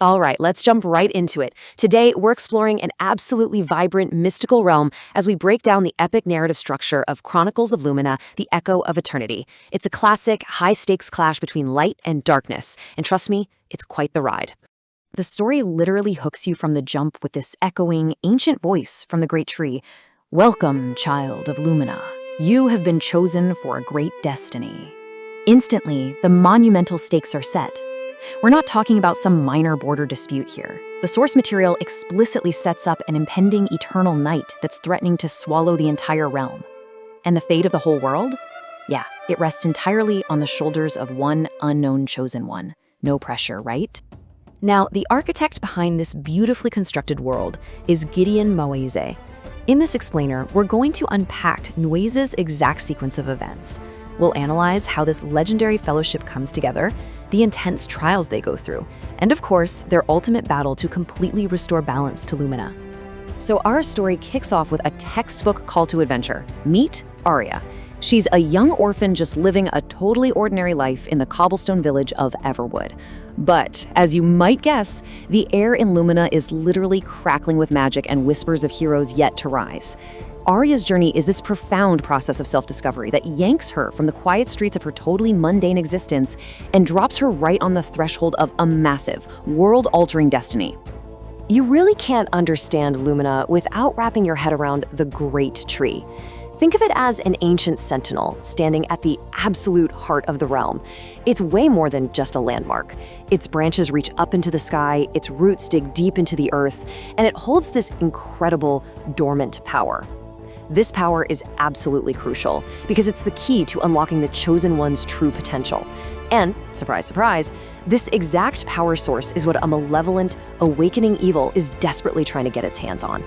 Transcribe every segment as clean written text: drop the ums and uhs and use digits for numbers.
All right, let's jump right into it. Today, we're exploring an absolutely vibrant, mystical realm as we break down the epic narrative structure of Chronicles of Lumina, the Echo of Eternity. It's a classic, high-stakes clash between light and darkness, and trust me, it's quite the ride. The story literally hooks you from the jump with this echoing, ancient voice from the great tree. Welcome, child of Lumina. You have been chosen for a great destiny. Instantly, the monumental stakes are set. We're not talking about some minor border dispute here. The source material explicitly sets up an impending eternal night that's threatening to swallow the entire realm. And the fate of the whole world? Yeah, it rests entirely on the shoulders of one unknown chosen one. No pressure, right? Now, the architect behind this beautifully constructed world is Gideon Moise. In this explainer, we're going to unpack Nueze's exact sequence of events. We'll analyze how this legendary fellowship comes together, the intense trials they go through, and of course, their ultimate battle to completely restore balance to Lumina. So our story kicks off with a textbook call to adventure. Meet Aria. She's a young orphan just living a totally ordinary life in the cobblestone village of Everwood. But, as you might guess, the air in Lumina is literally crackling with magic and whispers of heroes yet to rise. Aria's journey is this profound process of self-discovery that yanks her from the quiet streets of her totally mundane existence and drops her right on the threshold of a massive, world-altering destiny. You really can't understand Lumina without wrapping your head around the Great Tree. Think of it as an ancient sentinel standing at the absolute heart of the realm. It's way more than just a landmark. Its branches reach up into the sky, its roots dig deep into the earth, and it holds this incredible dormant power. This power is absolutely crucial because it's the key to unlocking the Chosen One's true potential. And, surprise, surprise, this exact power source is what a malevolent, awakening evil is desperately trying to get its hands on.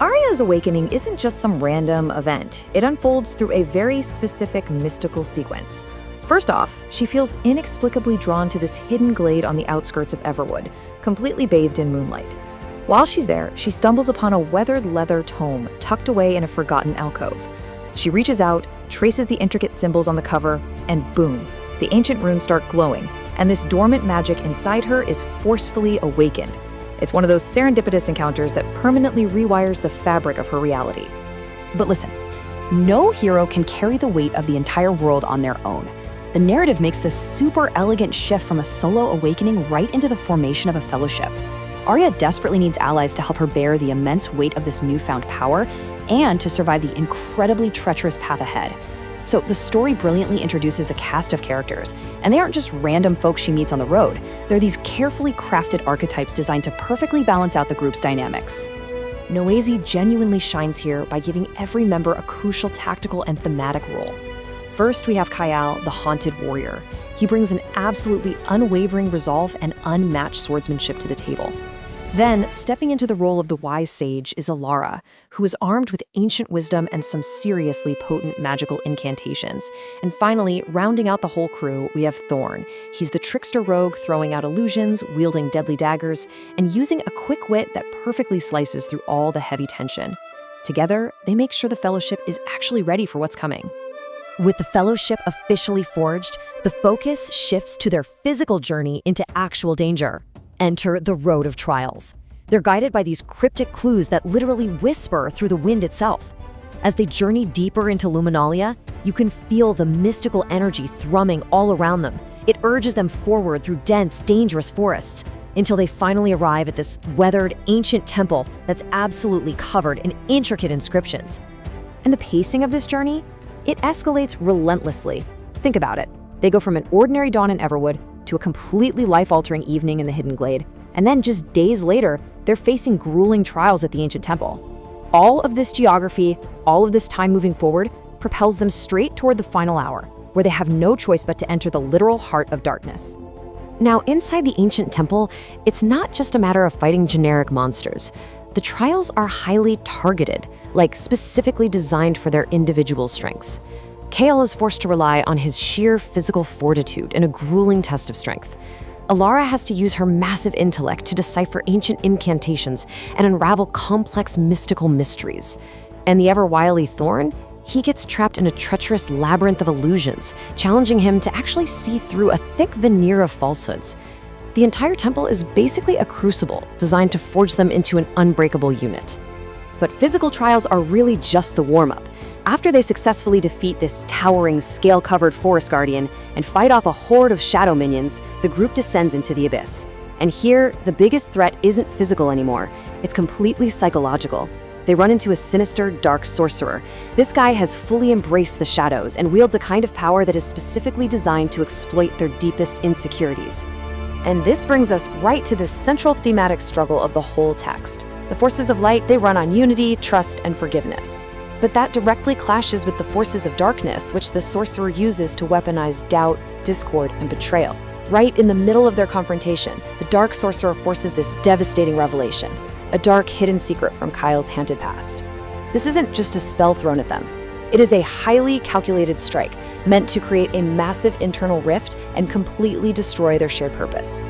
Aria's awakening isn't just some random event. It unfolds through a very specific mystical sequence. First off, she feels inexplicably drawn to this hidden glade on the outskirts of Everwood, completely bathed in moonlight. While she's there, she stumbles upon a weathered leather tome tucked away in a forgotten alcove. She reaches out, traces the intricate symbols on the cover, and boom, the ancient runes start glowing, and this dormant magic inside her is forcefully awakened. It's one of those serendipitous encounters that permanently rewires the fabric of her reality. But listen, no hero can carry the weight of the entire world on their own. The narrative makes this super elegant shift from a solo awakening right into the formation of a fellowship. Aria desperately needs allies to help her bear the immense weight of this newfound power and to survive the incredibly treacherous path ahead. So the story brilliantly introduces a cast of characters, and they aren't just random folks she meets on the road. They're these carefully crafted archetypes designed to perfectly balance out the group's dynamics. Noese genuinely shines here by giving every member a crucial tactical and thematic role. First, we have Kael, the haunted warrior. He brings an absolutely unwavering resolve and unmatched swordsmanship to the table. Then, stepping into the role of the wise sage is Elara, who is armed with ancient wisdom and some seriously potent magical incantations. And finally, rounding out the whole crew, we have Thorne. He's the trickster rogue throwing out illusions, wielding deadly daggers, and using a quick wit that perfectly slices through all the heavy tension. Together, they make sure the Fellowship is actually ready for what's coming. With the Fellowship officially forged, the focus shifts to their physical journey into actual danger. Enter the Road of Trials. They're guided by these cryptic clues that literally whisper through the wind itself. As they journey deeper into Luminalia, you can feel the mystical energy thrumming all around them. It urges them forward through dense, dangerous forests until they finally arrive at this weathered, ancient temple that's absolutely covered in intricate inscriptions. And the pacing of this journey? It escalates relentlessly. Think about it. They go from an ordinary dawn in Everwood to a completely life-altering evening in the Hidden Glade, and then just days later, they're facing grueling trials at the ancient temple. All of this geography, all of this time moving forward, propels them straight toward the final hour, where they have no choice but to enter the literal heart of darkness. Now, inside the ancient temple, it's not just a matter of fighting generic monsters. The trials are highly targeted, like specifically designed for their individual strengths. Kael is forced to rely on his sheer physical fortitude in a grueling test of strength. Elara has to use her massive intellect to decipher ancient incantations and unravel complex mystical mysteries. And the ever-wily Thorne? He gets trapped in a treacherous labyrinth of illusions, challenging him to actually see through a thick veneer of falsehoods. The entire temple is basically a crucible designed to forge them into an unbreakable unit. But physical trials are really just the warm-up. After they successfully defeat this towering, scale-covered forest guardian and fight off a horde of shadow minions, the group descends into the abyss. And here, the biggest threat isn't physical anymore. It's completely psychological. They run into a sinister, dark sorcerer. This guy has fully embraced the shadows and wields a kind of power that is specifically designed to exploit their deepest insecurities. And this brings us right to the central thematic struggle of the whole text. The forces of light, they run on unity, trust, and forgiveness. But that directly clashes with the forces of darkness, which the sorcerer uses to weaponize doubt, discord, and betrayal. Right in the middle of their confrontation, the dark sorcerer forces this devastating revelation, a dark hidden secret from Kael's haunted past. This isn't just a spell thrown at them. It is a highly calculated strike, meant to create a massive internal rift and completely destroy their shared purpose.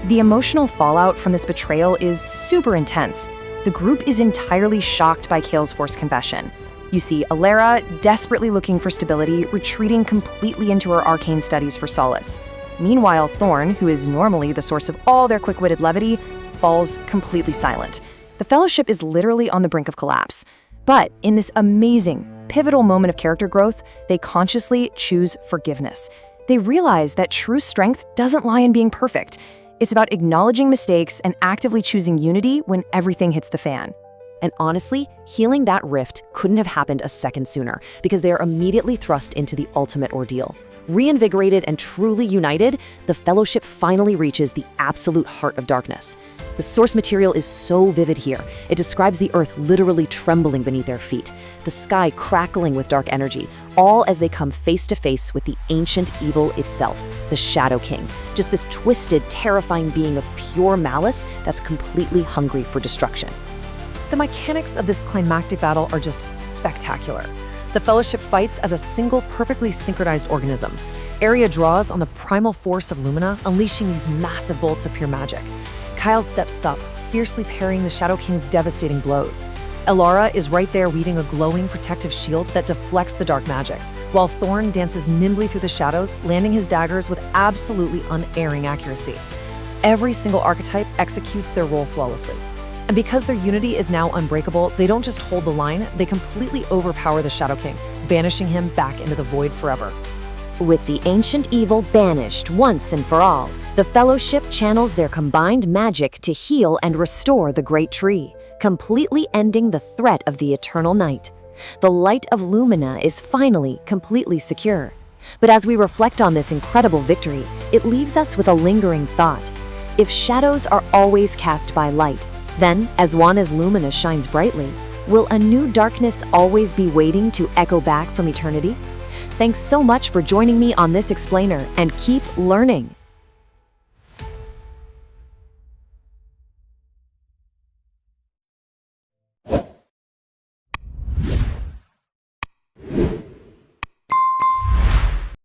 The emotional fallout from this betrayal is super intense. The group is entirely shocked by Kael's forced confession. You see Elara, desperately looking for stability, retreating completely into her arcane studies for solace. Meanwhile, Thorne, who is normally the source of all their quick-witted levity, falls completely silent. The Fellowship is literally on the brink of collapse. But in this amazing, pivotal moment of character growth, they consciously choose forgiveness. They realize that true strength doesn't lie in being perfect. It's about acknowledging mistakes and actively choosing unity when everything hits the fan. And honestly, healing that rift couldn't have happened a second sooner because they are immediately thrust into the ultimate ordeal. Reinvigorated and truly united, the Fellowship finally reaches the absolute heart of darkness. The source material is so vivid here. It describes the earth literally trembling beneath their feet, the sky crackling with dark energy, all as they come face to face with the ancient evil itself, the Shadow King, just this twisted, terrifying being of pure malice that's completely hungry for destruction. The mechanics of this climactic battle are just spectacular. The Fellowship fights as a single, perfectly synchronized organism. Aria draws on the primal force of Lumina, unleashing these massive bolts of pure magic. Kael steps up, fiercely parrying the Shadow King's devastating blows. Elara is right there weaving a glowing protective shield that deflects the dark magic, while Thorne dances nimbly through the shadows, landing his daggers with absolutely unerring accuracy. Every single archetype executes their role flawlessly. And because their unity is now unbreakable, they don't just hold the line, they completely overpower the Shadow King, banishing him back into the void forever. With the ancient evil banished once and for all, the Fellowship channels their combined magic to heal and restore the great tree, completely ending the threat of the eternal night. The light of Lumina is finally completely secure. But as we reflect on this incredible victory, it leaves us with a lingering thought. If shadows are always cast by light, then, as one as Lumina shines brightly, will a new darkness always be waiting to echo back from eternity? Thanks so much for joining me on this explainer, and keep learning!